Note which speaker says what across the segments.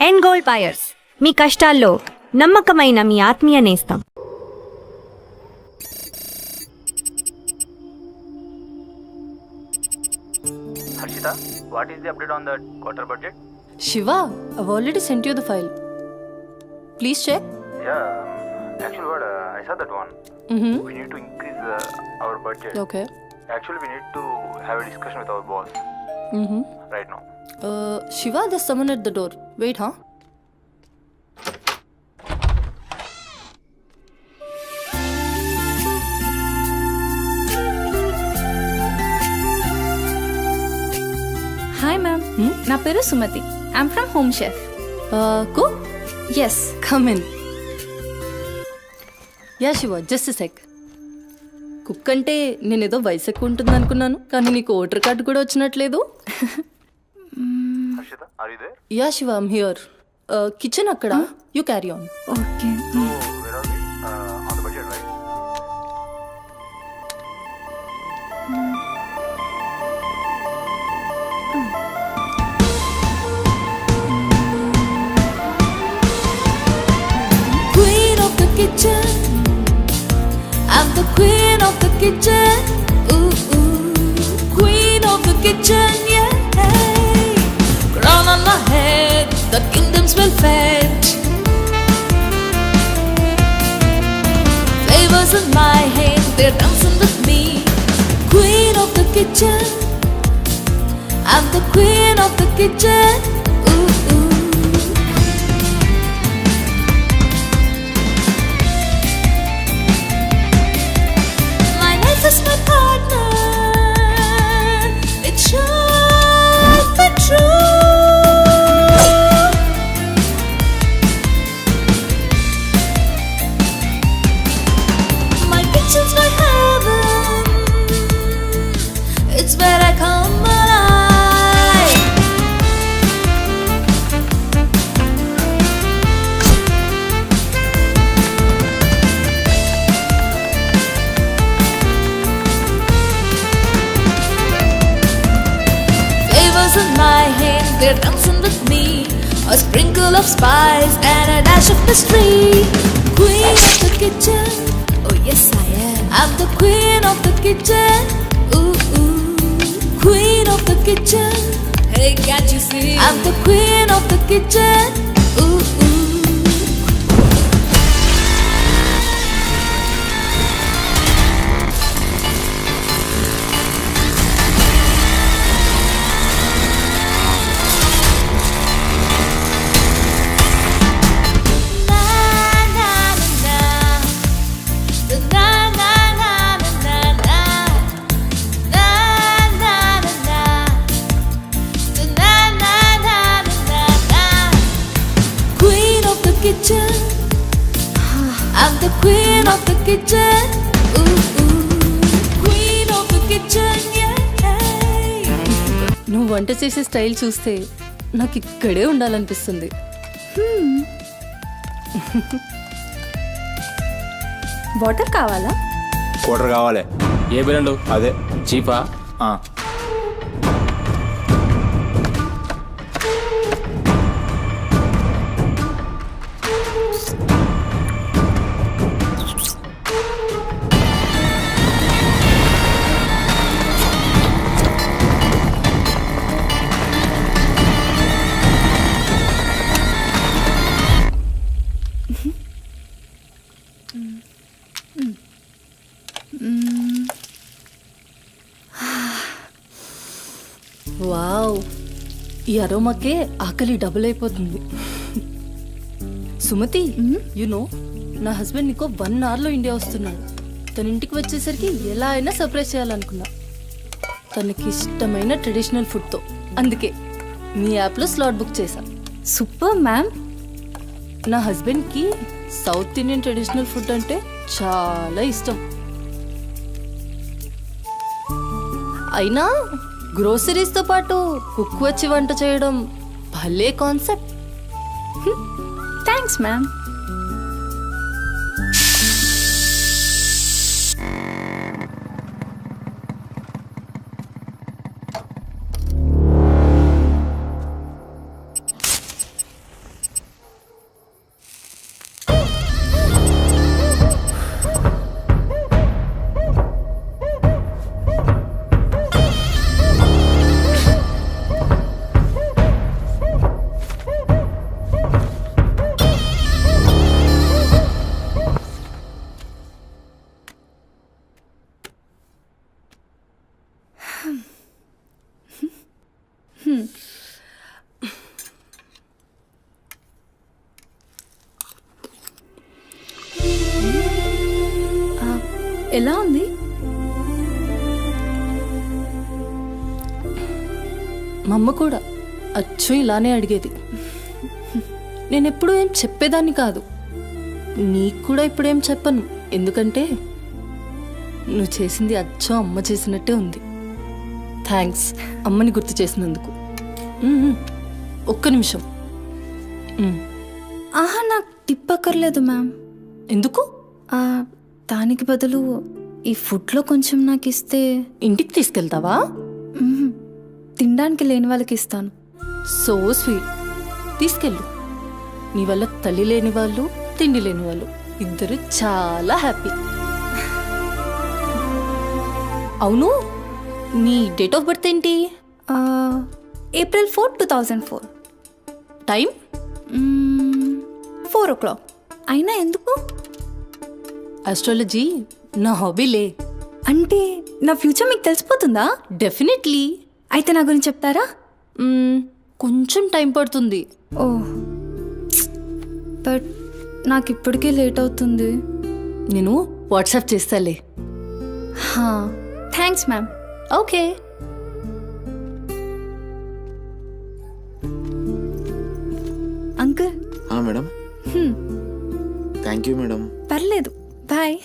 Speaker 1: End gold buyers, మీ కష్టాల్లో నమ్మకమైన మీ ఆత్మీయ నేస్తం.
Speaker 2: Harshita, what is the update on the quarter budget?
Speaker 3: Shiva, I've already sent you the file. Please check.
Speaker 2: Yeah, actually what, I saw that one. We need to increase our budget.
Speaker 3: Okay.
Speaker 2: Actually we need to have a discussion with our boss right now.
Speaker 3: Shiva, there's someone at the door. Wait, huh?
Speaker 4: Hi ma'am, నా పేరు Sumathi. I'm from home chef.
Speaker 3: Cook?
Speaker 4: Yes.
Speaker 3: Come in. Yeah, Shiva, just a sec. Cook అంటే నేనేదో వయసు ఎక్కువ ఉంటుంది అనుకున్నాను, కానీ నీకు ఓటర్ కార్డు కూడా వచ్చినట్లేదు.
Speaker 2: Harshita, are you there?
Speaker 3: Yeah Shiva, I'm here. Kitchen అక్కడ, you carry on.
Speaker 4: Okay.
Speaker 2: So where are we? On the budget, right?
Speaker 5: Queen of the kitchen, I'm the queen of the kitchen. Ooh, ooh. Queen of the kitchen, yeah. Crown on my head, the kingdom's well fed. Flavors in my hand, they're dancing with me. Queen of the kitchen, I'm the queen of the kitchen. Ooh, ooh. My life is my partner. It should be true. My kitchen's my heaven. It's where I come alive. Flavors in my hand, they're dancing with me. A sprinkle of spice and a dash of mystery. Queen of the kitchen, oh yes I am. I'm the queen of the kitchen. Ooh, ooh. Queen of the kitchen. Hey, can't you see? I'm the queen of the kitchen. Ooh, ooh. Queen of the kitchen, I'm the queen of the kitchen. Ooh, ooh. Queen of the kitchen, yeah.
Speaker 3: నువ్వు వంట చేసే style చూస్తే నాకు ఇక్కడే ఉండాలనిపిస్తుంది.
Speaker 4: Water కావాలా?
Speaker 6: Quarter కావాలి. ఏ బిర్యానీ? అదే చీపా?
Speaker 3: Wow, ఈ అరోమాకే ఆకలి డబుల్ అయిపోతుంది. సుమతి, నో నా హస్బెండ్ నీకో 1 అవర్లో ఇండియా వస్తున్నాడు. తన ఇంటికి వచ్చేసరికి ఎలా అయినా సర్ప్రైజ్ చేయాలనుకున్నా, తనకి ఇష్టమైన ట్రెడిషనల్ ఫుడ్తో. అందుకే మీ యాప్లో స్లాట్ బుక్ చేశా.
Speaker 4: Super ma'am.
Speaker 3: నా హస్బెండ్కి సౌత్ ఇండియన్ ట్రెడిషనల్ ఫుడ్ అంటే చాలా ఇష్టం. అయినా గ్రోసరీస్తో పాటు కుక్ వచ్చి వంట చేయడం భలే కాన్సెప్ట్.
Speaker 4: Thanks ma'am. ఎలా ఉంది?
Speaker 3: మా అమ్మ కూడా అచ్చు ఇలానే అడిగేది. నేను ఎప్పుడూ ఏం చెప్పేదాన్ని కాదు. నీకు కూడా ఇప్పుడేం చెప్పను, ఎందుకంటే నువ్వు చేసింది అచ్చం అమ్మ చేసినట్టే ఉంది. థ్యాంక్స్ అమ్మని గుర్తు చేసినందుకు. ఒక్క నిమిషం.
Speaker 4: ఆహా, నాకు టిప్ అక్కర్లేదు మ్యామ్.
Speaker 3: ఎందుకు?
Speaker 4: దానికి బదులు ఈ ఫుడ్లో కొంచెం నాకు ఇస్తే.
Speaker 3: ఇంటికి తీసుకెళ్తావా?
Speaker 4: మ్మ్. తినడానికి లేని వాళ్ళకి ఇస్తాను.
Speaker 3: So sweet. తీసుకెళ్ళు. నీ వల్ల తల్లి లేని వాళ్ళు, తిండి లేని వాళ్ళు ఇద్దరు చాలా హ్యాపీ. అవును, నీ డేట్ ఆఫ్ బర్త్ ఏంటి?
Speaker 4: April 4, 2004.
Speaker 3: టైం?
Speaker 4: 4 o'clock. అయినా ఎందుకు?
Speaker 3: ఆస్ట్రాలజీ నా హాబీలే.
Speaker 4: అంటే నా ఫ్యూచర్ మీకు తెలిసిపోతుందా?
Speaker 3: డెఫినెట్లీ.
Speaker 4: అయితే నా గురించి చెప్తారా?
Speaker 3: కొంచెం టైం పడుతుంది.
Speaker 4: ఓహ్, బట్ నాకు ఇప్పటికే లేట్ అవుతుంది.
Speaker 3: నేను వాట్సాప్ చేస్తాలే.
Speaker 4: Thanks ma'am.
Speaker 3: Okay.
Speaker 4: Uncle.
Speaker 7: Madam. Thank you madam.
Speaker 4: పర్లేదు, బాయ్.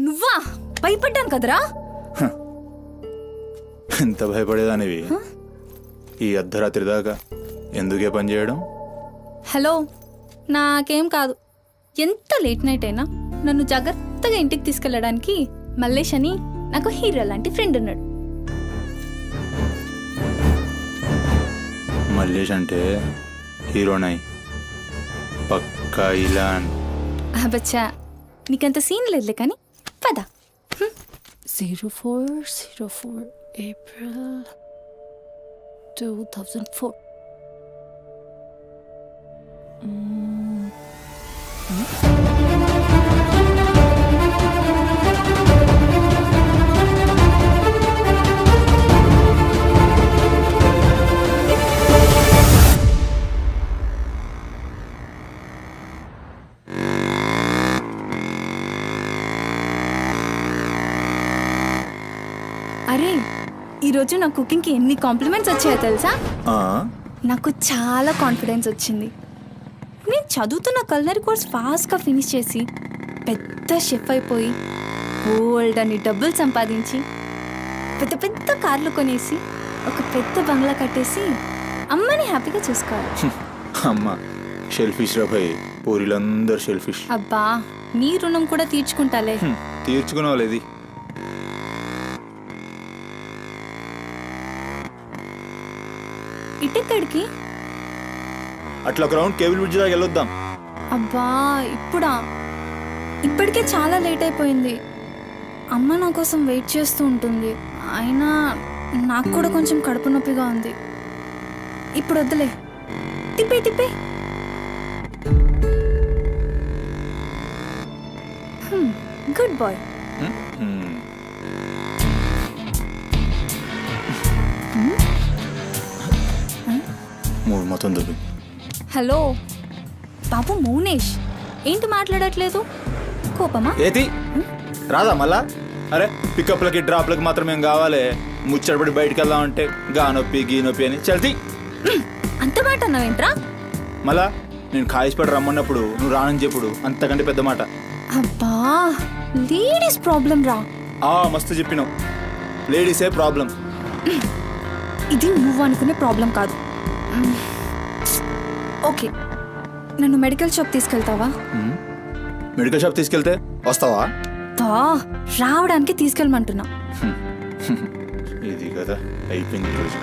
Speaker 4: నువ్వా? భయపడ్డాను కదరా.
Speaker 2: ఎంత భయపడేదానివి ఈ అర్ధరాత్రి దాకా? ఎందుకే పని చేయడం?
Speaker 4: హలో, నాకేం కాదు. ఎంత లేట్ నైట్ అయినా నన్ను జాగ్రత్తగా ఇంటికి తీసుకెళ్ళడానికి మల్లేష్ అని నాకు హీరో లాంటి ఫ్రెండ్ ఉన్నాడు.
Speaker 2: మల్లేష్ అంటే హీరోనై పక్కా ఇలాన్.
Speaker 4: బచ్చా, నీకంత సీన్ లేదులే కానీ పద.
Speaker 3: 0404 April 2004.
Speaker 4: అరే, ఈరోజు నా కుకింగ్కి ఎన్ని కాంప్లిమెంట్స్ వచ్చాయో తెలుసా? నాకు చాలా కాన్ఫిడెన్స్ వచ్చింది. నేను చదువుతున్న కల్నరీ కోర్స్ ఫాస్ట్గా ఫినిష్ చేసి పెద్ద షెఫ్ అయిపోయి గోల్డ్ అని డబ్బులు సంపాదించి పెద్ద పెద్ద కార్లు కొనేసి ఒక పెద్ద బంగ్లా కట్టేసి అమ్మని హ్యాపీగా చూసుకోవాలి.
Speaker 2: అమ్మ షెల్ఫిష్ రా భయ్, పూరిలందరూ షెల్ఫిష్.
Speaker 4: అబ్బా, నీ రుణం కూడా తీర్చుకుంటాలే.
Speaker 2: తీర్చుకునేవాళ్ళేది.
Speaker 4: ఇటెక్కడికి?
Speaker 2: అట్లా గ్రౌండ్ కేబుల్ బ్రిడ్జ్ దాకా వెళ్ళొద్దాం.
Speaker 4: అబ్బా, ఇప్పుడా? ఇప్పటికే చాలా లేట్ అయిపోయింది. అమ్మ నా కోసం వెయిట్ చేస్తూ ఉంటుంది. అయినా నాకు కూడా కొంచెం కడుపు నొప్పిగా ఉంది. ఇప్పుడు వద్దులే, తిప్పే తిప్పే. Good boy.
Speaker 2: మూడు మొత్తం దొరికి.
Speaker 4: హలో బాబు మౌనేష్, ఏంటి మాట్లాడట్లేదు? కోపమా?
Speaker 2: ఏది రాదా మళ్ళా? అరే పికప్లకి డ్రాప్లకి మాత్రం ఏం కావాలి? ముచ్చటపడి బయటికి వెళ్దామంటే గా నొప్పి గీ నొప్పి అని చల్తీ.
Speaker 4: అంత మాట అన్నావేంట్రా?
Speaker 2: మళ్ళా నేను కాయిస్పడి రమ్మన్నప్పుడు నువ్వు రానని చెప్పుడు అంతకంటే పెద్ద మాట.
Speaker 4: అబ్బా, లేడీస్ ప్రాబ్లం రా.
Speaker 2: మస్తు చెప్పినావు, లేడీసే ప్రాబ్లం.
Speaker 4: ఇది నువ్వు అనుకునే ప్రాబ్లం కాదు. ఓకే, నన్ను మెడికల్ షాప్ తీసుకెళ్తావా?
Speaker 2: మెడికల్ షాప్ తీసుకెళ్తే వస్తావా?
Speaker 4: రావడానికి తీసుకెళ్ళమంటున్నా.
Speaker 2: ఇది కదా అయిపోయింది ఈరోజు.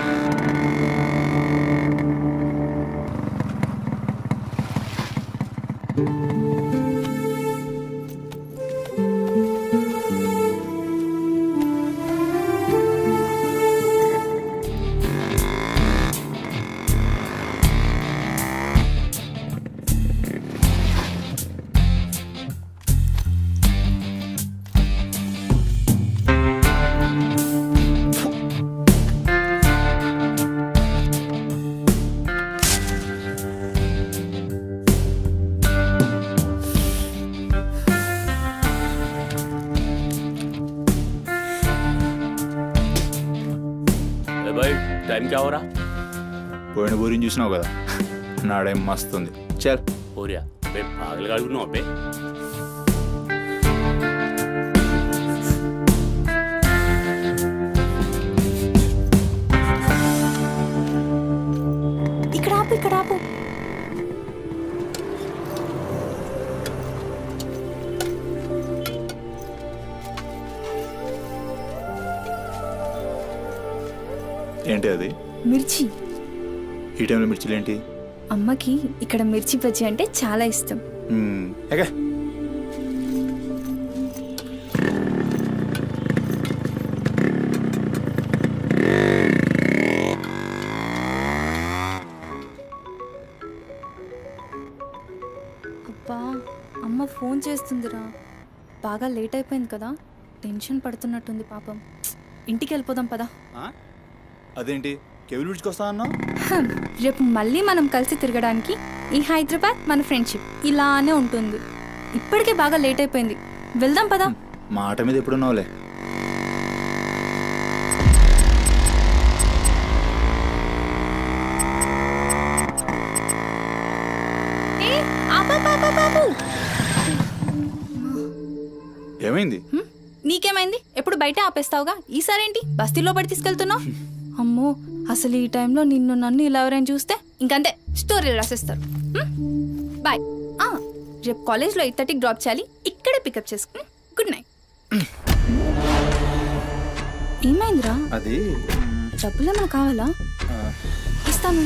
Speaker 6: भाई टाइम क्या हो रहा
Speaker 2: పోయిన బోరిని చూసినావు కదా, నాడేం మస్తుంది. చల్
Speaker 6: हो रहा बे पागल गाड़ी को पे
Speaker 4: ఇక్కడ ఆపు, ఇక్కడ ఆపు.
Speaker 2: ఏంటి అది?
Speaker 4: మిర్చి.
Speaker 2: ఈ టైంలో మిర్చిలు ఏంటి?
Speaker 4: అమ్మకి ఇక్కడ మిర్చి బజ్జీ అంటే చాలా ఇష్టం.
Speaker 2: ఎగా
Speaker 4: అబ్బా, అమ్మ ఫోన్ చేస్తుందిరా. బాగా లేట్ అయిపోయింది కదా, టెన్షన్ పడుతున్నట్టుంది పాపం. ఇంటికి వెళ్ళిపోదాం పదా.
Speaker 2: అదేంటి కేబుల్ విడిచుకొస్తా అన్నావు?
Speaker 4: రేపు మళ్ళీ మనం కలిసి తిరగడానికి ఈ హైదరాబాద్ మన ఫ్రెండ్షిప్ ఇలానే ఉంటుంది. ఇప్పటికే బాగా లేట్ అయిపోయింది, వెళ్దాం పదా.
Speaker 2: మాట మీద ఎప్పుడున్నావులే. ఏమైంది?
Speaker 4: నీకేమైంది? ఎప్పుడు బయట ఆపేస్తావుగా, ఈసారేంటి బస్తీలో పడి తీసుకెళ్తున్నావు? అమ్మో, అసలు ఈ టైంలో నిన్ను నన్ను ఇలా ఎవరైనా చూస్తే ఇంకంతే, స్టోరీలు రాసేస్తారు. బాయ్. రేపు కాలేజ్లో 8:30కి డ్రాప్ చేయాలి, ఇక్కడే పికప్ చేసుకుని. Good night. ఏమైందిరా?
Speaker 2: అది
Speaker 4: డబ్బులు ఏమైనా కావాలా? ఇస్తాను.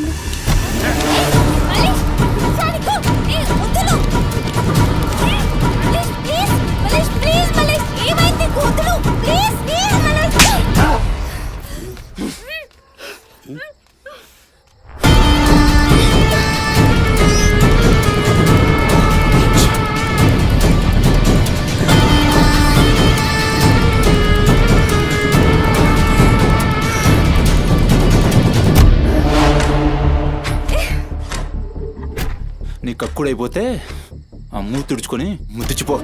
Speaker 2: నీ కక్కుడైపోతే ఆ మూతి తుడుచుకొని ముద్దుచిపో.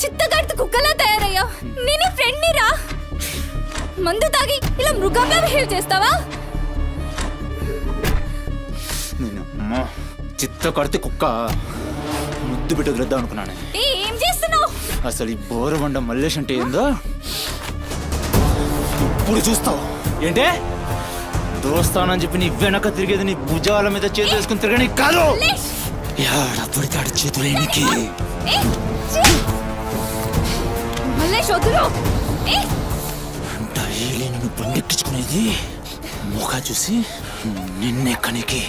Speaker 4: చిత్తగడితే కుక్కలా తయారయ్యా. నేను ఫ్రెండ్ని రా. మందు తాగి ఇలా మృగంగా బిహేవ్ చేస్తావా?
Speaker 2: నేను చిత్త కడితే కుక్క ముద్దు బిడ్డ వదిలేద్దాం అనుకున్నాను.
Speaker 4: ఏం చేస్తున్నావు?
Speaker 2: అసలు ఈ బోరబండ మల్లేష్ అంటే ఏందో ఇప్పుడు చూస్తావు. ఏంటే దోస్తానని చెప్పి నీ వెనక తిరిగేది నీ భుజాల మీద చేతులు వేసుకుని తిరగని కాదు. పడితాడు చేతులేనికి. డైలీ నిన్ను బండెక్కించుకునేది ముఖ చూసి నిన్నెక్కనికి.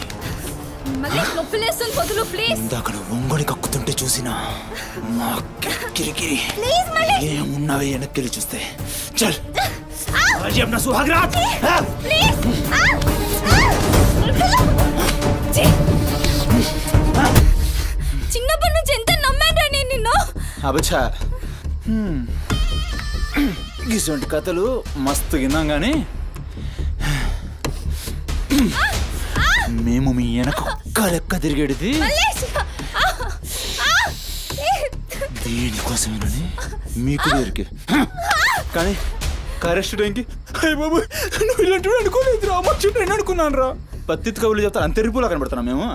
Speaker 2: ఇందాక నువ్వు ఒంగొని కక్కుతుంటే చూసినా మా కిరికిరి ఏమున్నావే వెనక్కి చూస్తే. చల్ సుహాగ్రాట్.
Speaker 4: చిన్నప్పటి నుంచి ఎంత నమ్మాను నేను నిన్ను.
Speaker 2: అబచ్చా, ఇటువంటి కథలు మస్తు విన్నాం కానీ మేము మీ వెనక ఒక్క లెక్క తిరిగేది దేనికోసమేనని మీకు దొరికి. కానీ కరెస్ట్ టైంకి అయ్య బాబు నువ్వు ఇలాంటి అనుకోలేదు రా, మా చుట్టూ నేను అనుకున్నాను రా. పత్తిత్ కబుర్లు చెప్తాను అంత రిపోలా కనబడుతున్నాం మేము.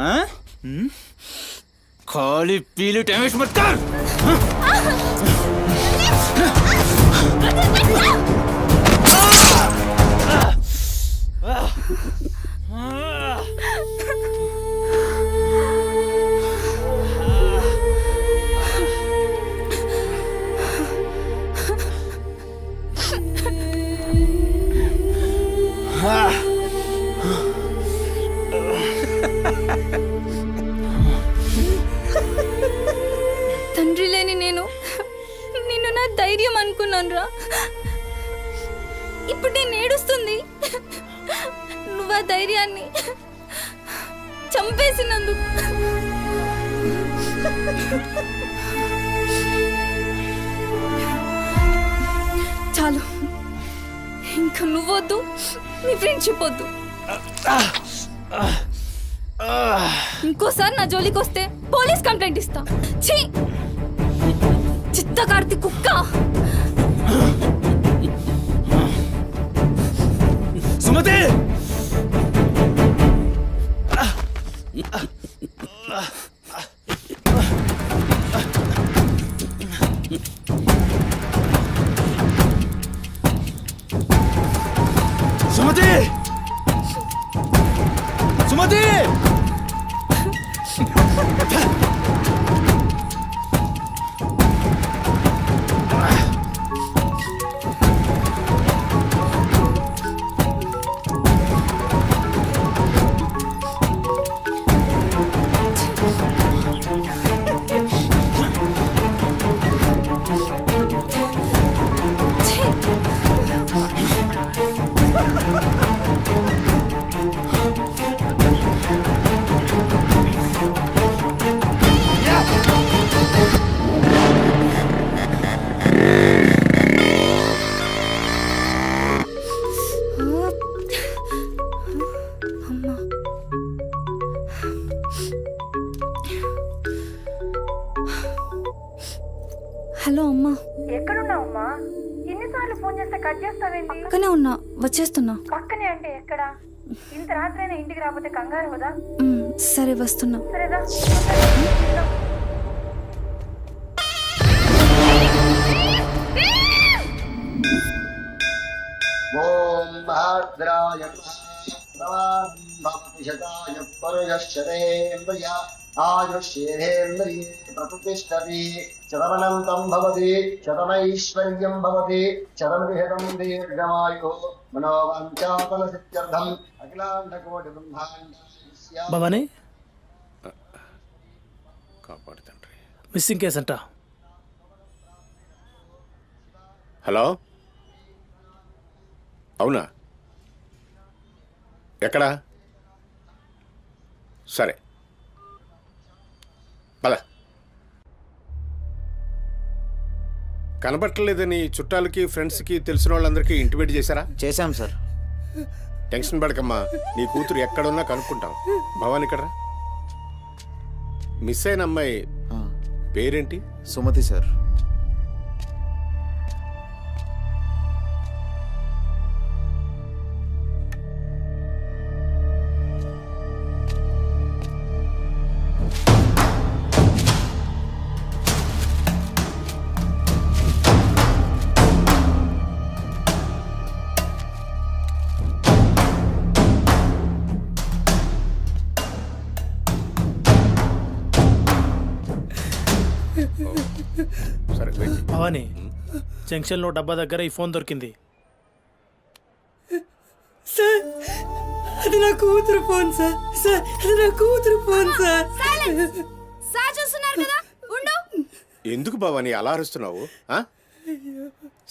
Speaker 2: ఖాళీ పీలి టైం వేస్ట్ మత్ కర్.
Speaker 4: ధైర్యం అనుకున్నాను రా. ఇప్పుడు నేను ఏడుస్తుంది. నువ్వు ఆ ధైర్యాన్ని చంపేసినందుకు. చాలు, ఇంకా నువ్వొద్దు, నీ ఫ్రెండ్షిప్ వద్దు. ఇంకోసారి నా జోలికి వస్తే పోలీస్ కంప్లైంట్ ఇస్తా. ఛీ, చిత్తకార్తి కుక్క.
Speaker 2: సుమతి సుమతి సుమతి
Speaker 4: హలో అమ్మా.
Speaker 8: ఎక్కడున్నావమ్మా? ఎన్నిసార్లు ఫోన్ చేస్తే కట్ చేస్తావేంటి?
Speaker 4: పక్కనే ఉన్నా, వచ్చేస్తున్నా.
Speaker 8: పక్కనే అంటే ఎక్కడ? ఇంత రాత్రైనా ఇంటికి రాకపోతే కంగారు కదా?
Speaker 4: సరే వస్తున్నా.
Speaker 8: సరేదా?
Speaker 9: ఓం భద్రాయ శతాయ పరుయశ్చరేంద్రియ ఆయుష్యేంద్రియే ప్రతిష్టతి శతమనంతం భవతి శతమైశ్వర్యం భవతి శతమిహితం దీర్ఘమాయు మనోవాంఛాఫల సిద్ధ్యర్థం అఖిలాండకోటి బ్రహ్మాండ
Speaker 10: భవానీ
Speaker 6: కాపాడు తండ్రి.
Speaker 10: మిస్సింగ్ కేసు అంట.
Speaker 6: హలో, అవునా? ఎక్కడా? సరే పద. కనబట్టలేదని చుట్టాలకి ఫ్రెండ్స్కి తెలిసిన వాళ్ళందరికీ ఇంటిమేట్ చేశారా?
Speaker 7: చేశాం సార్.
Speaker 6: టెన్షన్ పడకమ్మా, నీ కూతురు ఎక్కడున్నా కనుక్కుంటాం. భవాని ఇక్కడ మిస్ అయిన అమ్మాయి పేరేంటి?
Speaker 7: సుమతి సార్.
Speaker 6: సరే వెయిట్.
Speaker 10: భవానీ, జంక్షన్లో డబ్బా దగ్గర ఈ ఫోన్ దొరికింది.
Speaker 11: సార్, అది నా కూతురు ఫోన్ సార్. సార్, అది నా కూతురు ఫోన్ సార్.
Speaker 4: సార్ చూస్తున్నారు కదా, ఉండు.
Speaker 6: ఎందుకు భవాని అలా అరుస్తున్నావు?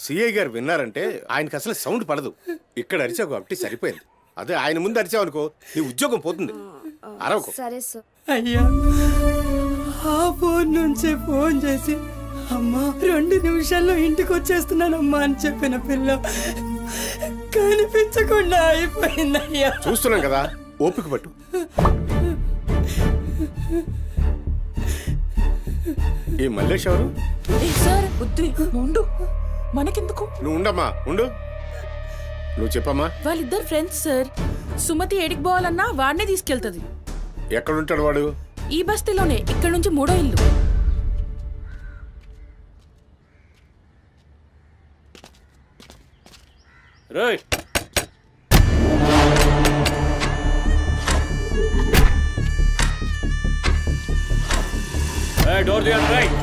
Speaker 6: సిఐ గారు విన్నారంటే ఆయనకి అసలు సౌండ్ పడదు. ఇక్కడ అరిచావు కాబట్టి సరిపోయింది. అదే ఆయన ముందు అరిచావు అనుకో, నీ ఉద్యోగం పోతుంది. అరవకు.
Speaker 4: సరే సార్.
Speaker 11: అయ్యా, ఆ ఫోన్ నుంచి ఫోన్ చేసి అమ్మా 2 నిమిషాల్లో ఇంటికి వచ్చేస్తున్నానమ్మా అని చెప్పిన పిల్ల కనిపించకుండా అయిపోయిందయ్యా.
Speaker 6: చూస్తున్నాం కదా, ఓపిక పట్టు. ఈ మల్లేష్ ఎవరు?
Speaker 11: సార్ ఉండు, మనకెందుకు?
Speaker 6: నువ్వు ఉండమ్మా, ఉండు. నువ్వు చెప్పమ్మా.
Speaker 11: వాళ్ళిద్దరు ఫ్రెండ్స్ సార్. సుమతి ఏడికి పోవాలన్నా వాడినే తీసుకెళ్తుంది.
Speaker 6: ఎక్కడుంటాడు వాడు?
Speaker 11: ఈ బస్తీలోనే, ఇక్కడ నుంచి 3వ ఇల్లు.
Speaker 6: రేయ్, డోర్ తీయండి. రైట్,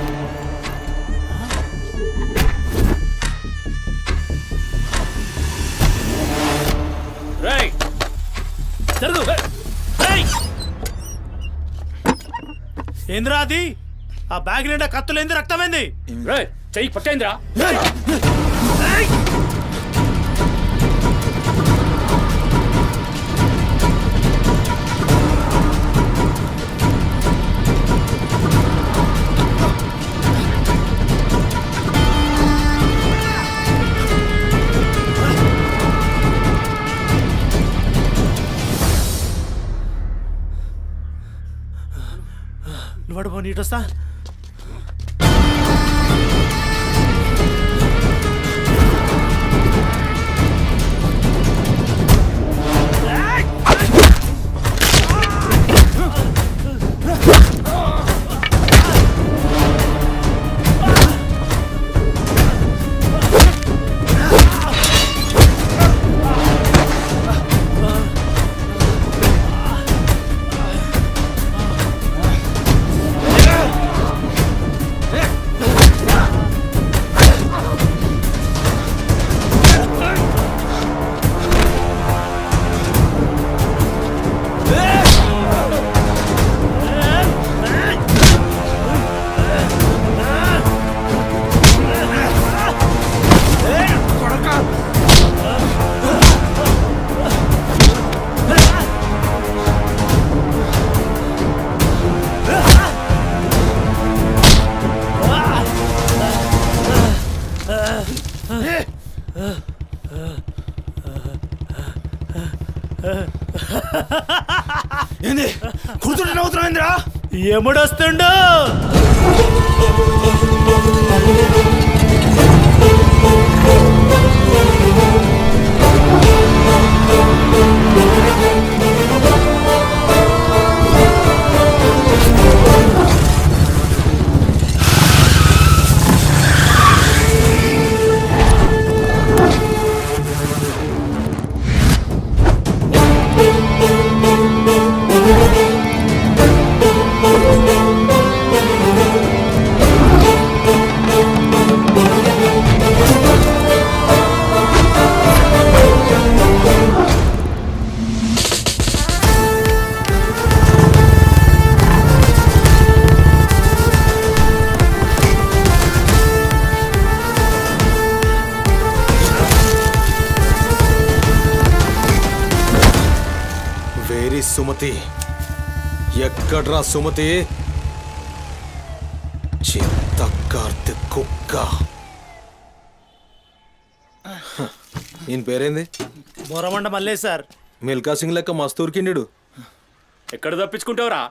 Speaker 6: రైట్,
Speaker 10: జరుగు. ఏంద్రా అది? ఆ బ్యాగ్ నిండా కత్తులేంది, రక్తమైంది. చెయ్యి పట్టేంద్రా. నువ్వు నీటొస్తా.
Speaker 2: ఏంది కూర్చుంటే నవ్వుతున్నావేంద్రా?
Speaker 10: ఎముడొస్తుండు.
Speaker 6: సుమతి ఎక్కడ్రా సుమతి? చిత్తకార్తె కుక్క. ఈయన పేరేంది?
Speaker 10: బొరమండ మల్లే సార్.
Speaker 6: మిల్కా సింగ్ లెక్క మస్తూర్కిండు.
Speaker 10: ఎక్కడ తప్పించుకుంటావురా?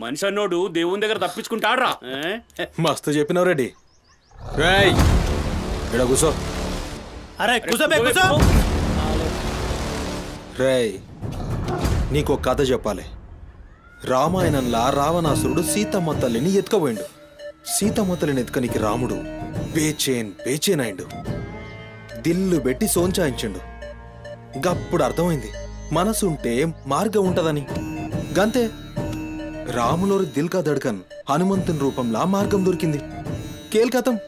Speaker 10: మనిషి అన్నోడు దేవుని దగ్గర తప్పించుకుంటాడ్రా.
Speaker 6: మస్తు చెప్పినావు రెడ్డి. రేయ్ ఇక్కడ కూసో.
Speaker 10: అరే కూసోబే కూసో.
Speaker 6: రేయ్ నీకు కథ చెప్పాలి. రామాయణంలా రావణాసురుడు సీతమ్మ తల్లిని ఎత్తుకపోయిండు. సీతమ్మ తల్లిని ఎత్తుకనికి రాముడు బేచేన్ అయిండు. దిల్లు పెట్టి సోంచాయించిండు. గప్పుడు అర్థమైంది మనసుంటే మార్గం ఉంటదని. గంతే రాములోరి దిల్ కా దడ్కన్ హనుమంతుని రూపంలా మార్గం దొరికింది. కేల్కతం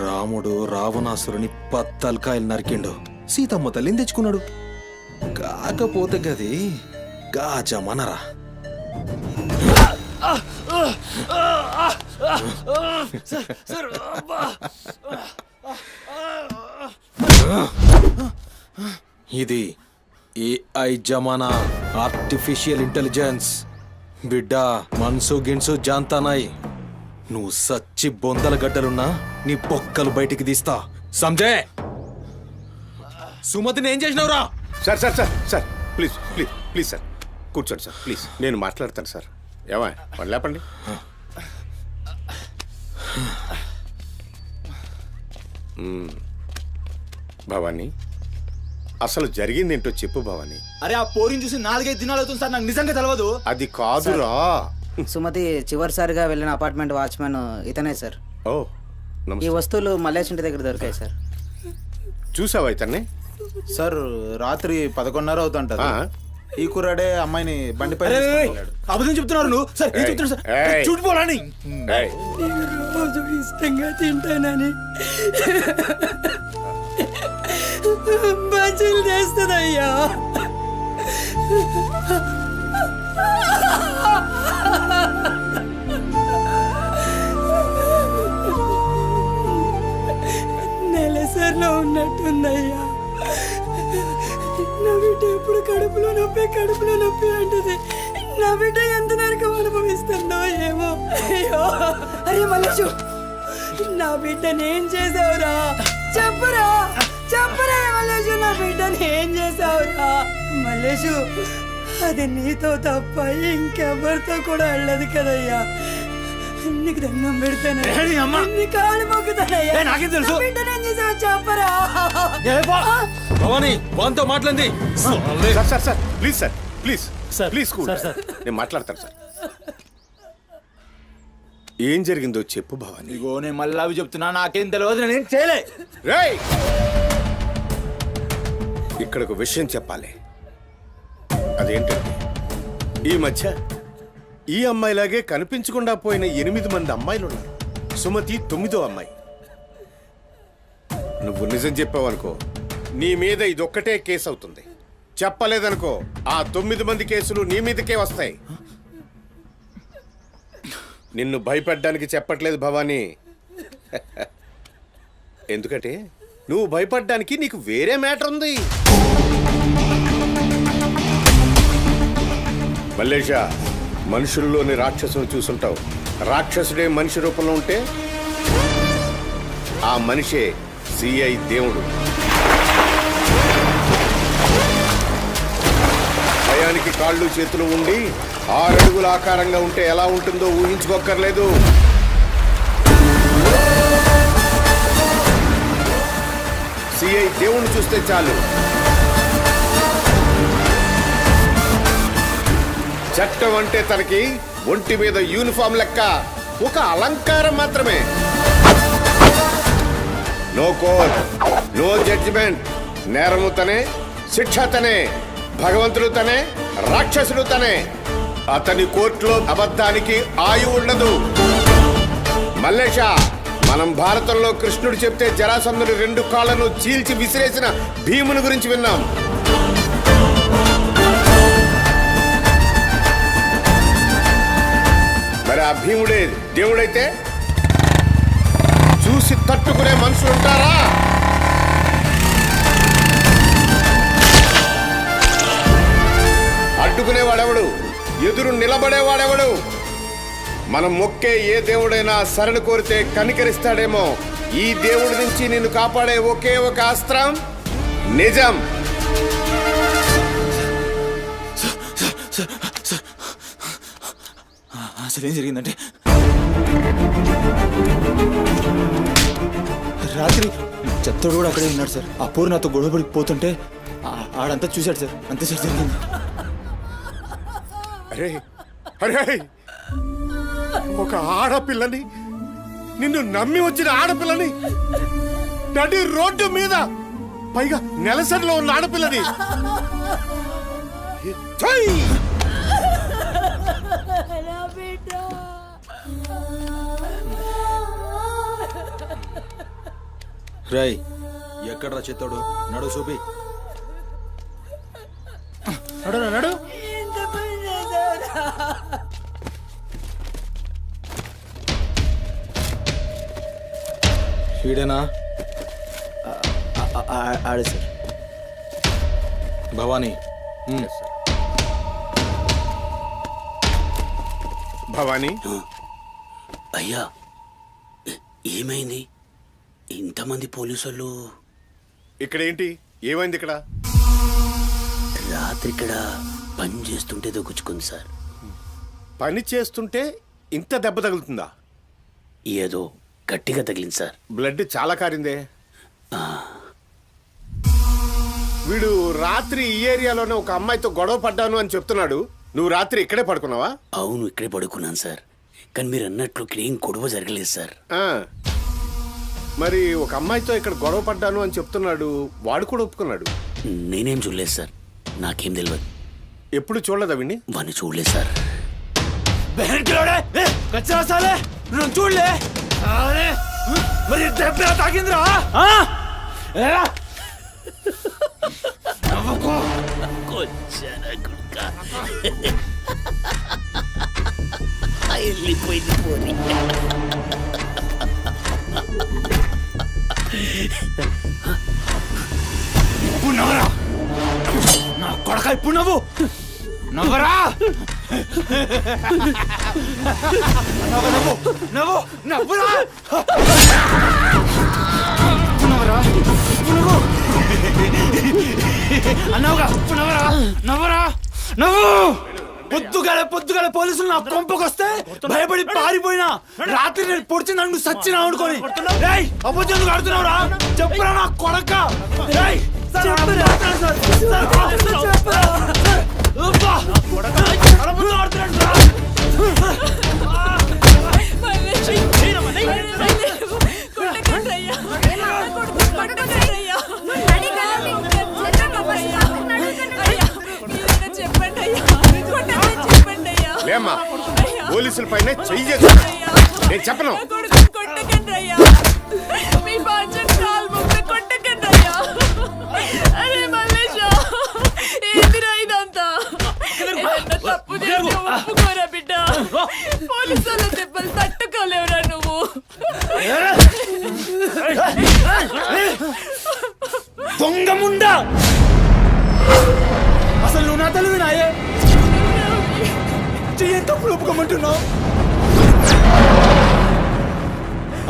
Speaker 6: రాముడు రావణాసురుని పత్తల్కాయలు నరికిండు. సీతమ్మ తల్లిని తెచ్చుకున్నాడు. కాకపోతే గది గాజమనరా. ఇది ఏఐ జమానా, ఆర్టిఫిషియల్ ఇంటెలిజెన్స్. బిడ్డ మనసు గిన్సు జాంతానాయ్. నువ్వు సచ్చి బొందల గడ్డలున్నా నీ పొక్కలు బయటికి తీస్తా. సంజే సుమతిని ఏం చేసినవురా?
Speaker 12: Sir sir sir sir please please please sir కూర్చోండి సార్ ప్లీజ్. నేను మాట్లాడతాను సార్. ఏమా పని లేపండి. భవానీ అసలు జరిగింది ఏంటో చెప్పు భవానీ.
Speaker 2: అరే ఆ పోరిని చూసి 4-5 దినాలు అవుతుంది సార్. నాకు నిజంగా తెలియదు.
Speaker 12: అది కాదురా.
Speaker 13: సుమతి చివరిసారిగా వెళ్ళిన అపార్ట్మెంట్ వాచ్మెన్ ఇతనే సార్.
Speaker 12: ఓ
Speaker 13: ఈ వస్తువులు మల్లేష్ ఇంటి దగ్గర దొరికాయి సార్.
Speaker 12: చూసావా ఇతన్ని?
Speaker 7: సార్ రాత్రి 11:30 అవుతుంటది. ఈ కుర్రాడే అమ్మాయిని బండిపై
Speaker 2: అబద్ధం చెప్తున్నారు నువ్వు. సార్ ఏం చెప్తున్నారు సార్? చూడిపోవాలని
Speaker 11: రోజు ఇష్టంగా తింటానని బజ్జీలు చేస్తుందయ్యా. ఉన్నట్టుందయ్యా. నా బిడ్డ ఎప్పుడు కడుపులో నొప్పి అంటది. నా బిడ్డ ఎంత నరకం అనుభవిస్తుందో ఏమో. అయ్యో అరే మల్లేషు, నా బిడ్డని ఏం చేసావురా? చెప్పురా మల్లేషు, నా బిడ్డని ఏం చేసావురా? మల్లేషు, అది నీతో తప్ప ఇంకెవరితో కూడా వెళ్ళదు కదయ్యా. నీకు దండం పెడతాను, నీ కాళ్ళు మొక్కుతానయ్యా.
Speaker 2: నాకేం తెలుసు?
Speaker 11: బిడ్డనేం చేసావు చెప్పరా?
Speaker 2: భవానీ వాంతో మాట్లాడింది.
Speaker 12: Sir please sir, please
Speaker 10: sir,
Speaker 12: please
Speaker 10: sir.
Speaker 12: నేను మాట్లాడతాను సార్. ఏం జరిగిందో చెప్పు భవానీ.
Speaker 2: ఇగో నేను మళ్ళీ అవి చెప్తున్నా, నాకేం తెలియదు, నేనేం చేయలే.
Speaker 12: రేయ్, ఇక్కడ ఒక విషయం చెప్పాలి. అదేంటంటే ఈ మధ్య ఈ అమ్మాయిలాగే కనిపించకుండా పోయిన 8 మంది అమ్మాయిలు ఉన్నారు. సుమతి 9వ అమ్మాయి. నువ్వు నిజం చెప్పావనుకో, నీ మీద ఇదొక్కటే కేసు అవుతుంది. చెప్పలేదనుకో, ఆ 9 మంది కేసులు నీ మీదకే వస్తాయి. నిన్ను భయపడ్డానికి చెప్పట్లేదు భవానీ. ఎందుకంటే నువ్వు భయపడ్డానికి నీకు వేరే మ్యాటర్ ఉంది. మల్లేషా, మనుషుల్లోని రాక్షసుని చూసుంటావు. రాక్షసుడే మనిషి రూపంలో ఉంటే ఆ మనిషే సిఐ దేవుడు. భయానికి కాళ్ళు చేతులు ఉండి 6 అడుగుల ఆకారంగా ఉంటే ఎలా ఉంటుందో ఊహించుకోక్కర్లేదు. సిఐ దేవుణ్ణి చూస్తే చాలు, చట్టం అంటే తనకి ఒంటి మీద యూనిఫామ్ లెక్క ఒక అలంకారం మాత్రమే. No court, no judgement. నేరము తనే, శిక్ష తనే, భగవంతుడు తనే, రాక్షసుడు తనే. అతని కోర్టులో అబద్ధానికి ఆయువు ఉండదు. మల్లేష, మనం భారతంలో కృష్ణుడు చెప్తే జరాసంధుడి 2 కాళ్లను చీల్చి విసిరేసిన భీముని గురించి విన్నాం. మరి ఆ భీముడే దేవుడైతే చూసి తట్టుకునే మనుషులు ఉంటారా? అడ్డుకునేవాడెవడు? ఎదురు నిలబడేవాడెవడు? మనం మొక్కే ఏ దేవుడైనా శరణు కోరితే కనికరిస్తాడేమో. ఈ దేవుడి నుంచి నిన్ను కాపాడే ఒకే ఒక అస్త్రం నిజం.
Speaker 2: అసలు ఏం జరిగిందంటే, రాత్రి చెత్తోడు కూడా అక్కడే ఉన్నాడు సార్. ఆ పూర్ నాతో గొడవపడికి పోతుంటే ఆడంతా చూశాడు సార్. అంతే సార్ జరిగింది.
Speaker 12: అరే అరే, ఒక ఆడపిల్లని, నిన్ను నమ్మి వచ్చిన ఆడపిల్లని నడి రోడ్డు మీద, పైగా నెలసరిలో ఉన్న ఆడపిల్లని ఛై!
Speaker 2: రై, ఎక్కడ్రా చెత్తోడు? నడు చూపి. నడు. వీడేనా? ఆడే సార్. భవానీ.
Speaker 12: భవానీ,
Speaker 10: అయ్యా ఏమైంది? ఇంతమంది పోలీసులు
Speaker 12: ఇక్కడ ఏంటి? ఏమైంది ఇక్కడ?
Speaker 10: రాత్రి ఇక్కడ పని చేస్తుంటే దొక్కుచుకుంది సార్.
Speaker 12: పని చేస్తుంటే ఇంత దెబ్బ తగులుతుందా?
Speaker 10: ఏదో గట్టిగా తగిలింది సార్.
Speaker 12: బ్లడ్ చాలా కారిందే. వీడు రాత్రి ఈ ఏరియాలోనే ఒక అమ్మాయితో గొడవ పడ్డాను అని చెప్తున్నాడు. నువ్వు రాత్రి ఇక్కడే పడుకున్నావా?
Speaker 10: అవును, ఇక్కడే పడుకున్నాను సార్. కానీ మీరు అన్నట్లు ఇక్కడ ఏం గొడవ జరగలేదు సార్.
Speaker 12: మరి ఒక అమ్మాయితో ఇక్కడ గొడవ పడ్డాను అని చెప్తున్నాడు, వాడు కూడా ఒప్పుకున్నాడు.
Speaker 10: నేనేం చూడలేదు సార్, నాకేం తెలియదు.
Speaker 12: ఎప్పుడు చూడలేదా విని?
Speaker 10: వాడిని చూడలేదు సార్.
Speaker 2: చూడలే మరి దెబ్బ తాకిందిరా.
Speaker 10: వెళ్ళిపోయింది పోనీ.
Speaker 2: కొడక ఇప్పుడు నవ్వు నవ్వరా నవ్వు నవ్వు నవ్వురా నవ్వరా నవ్వు అన్నావుగా నవ్వరా నవ్వరా నవ్వు పొద్దుగాల పోలీసులు నా కొంపకొస్తే భయపడి పారిపోయినా రాత్రి నేను పొడిచి నన్ను సచ్చినా అనుకోని అబద్ధం ఆడుతున్నావురా చెప్పురా నా కొడక
Speaker 6: లేమ్మా పోలీసుల పైన చెయ్యి చేస్తా. నేను చెప్పను.
Speaker 3: దెబ్బలు తట్టుకోలేవురా నువ్వు.
Speaker 2: దొంగ ముండా అసలు నువ్వు నా తల్లి నాయే చెయ్యి తప్పులు ఒప్పుకోమంటున్నావు.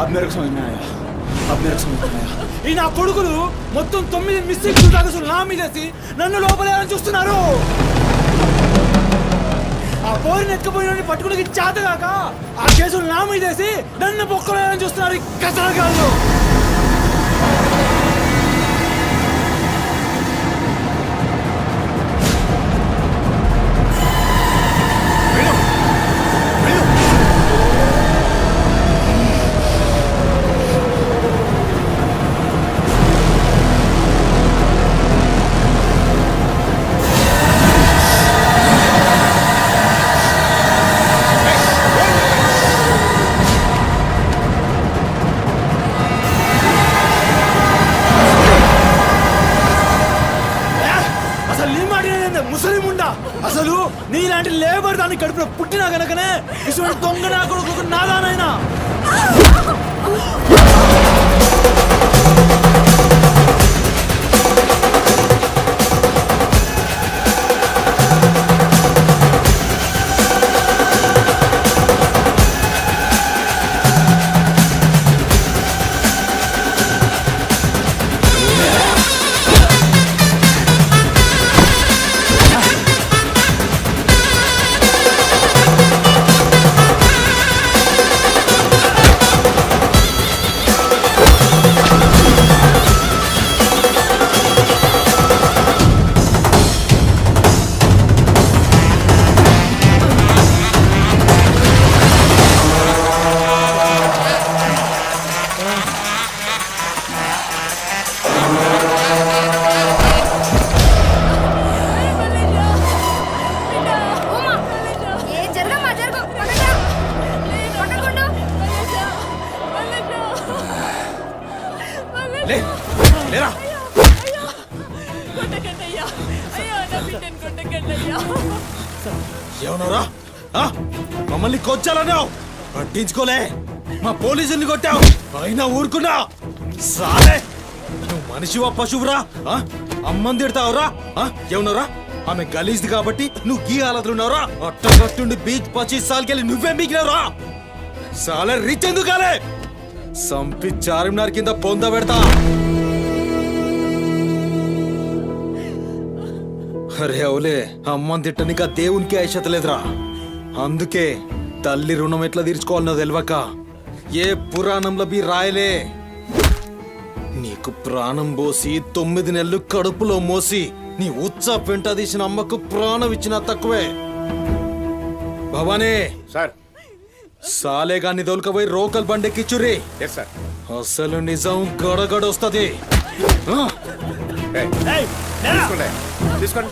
Speaker 2: अब मेरे को समझ में आया. ఈ నా కొడుకులు మొత్తం 9 మిస్టేక్స్ కాగసులు నా మీదేసి నన్ను లోపలేయాలని చూస్తున్నారు. ఆ పోరిని ఎత్తుకుపోయిన పట్టుకుని చేతగాక ఆ కేసులు నా మీదేసి నన్ను పొక్కలేయాలని చూస్తున్నారు ఈ కసరగాళ్ళు. అసలు నీలాంటి లేబర్ దాన్ని కడుపులో పుట్టినా గనకనే ఇటువంటి దొంగ నా కొడుకు నాదానైనా. ఏమన్నారా? మమ్మల్ని కొచ్చాలన్నావు, పట్టించుకోలే. మా పోలీసుల్ని కొట్టావు, అయినా ఊరుకున్నా. సాలే నువ్వు మనిషివా పశువురా? అమ్మని తిడతావురా? ఏమన్నారా? ఆమె గలీజ్ది కాబట్టి నువ్వు గీ హాలతులున్నావురా? అట్టగట్టుండి బీచ్ 25 సార్కెళ్ళి నువ్వే మిగిలినవురా? సాలే రిచ్ ఎందుకాలే? సంపి చార్మినార్ కింద పొంద పెడతా. అరే అవులే, అమ్మని తిట్టనిక దేవునికి ఐషత లేదురా. అందుకే తల్లి రుణం ఎట్లా తీర్చుకోవాలనో తెలియక ఏ పురాణంలో బి రాయలే. నీకు ప్రాణం పోసి 9 నెలలు కడుపులో మోసి నీ ఉచ్చ పెంట తీసిన అమ్మకు ప్రాణం ఇచ్చినా తక్కువే. భవానీ
Speaker 6: సార్,
Speaker 2: సాలేగాన్ని దొలకపోయి రోకల్ బండెక్కిచ్చుర్రి. అసలు నిజం గడగడొస్తది.
Speaker 6: తీసుకోండి.
Speaker 2: తీసుకోండి.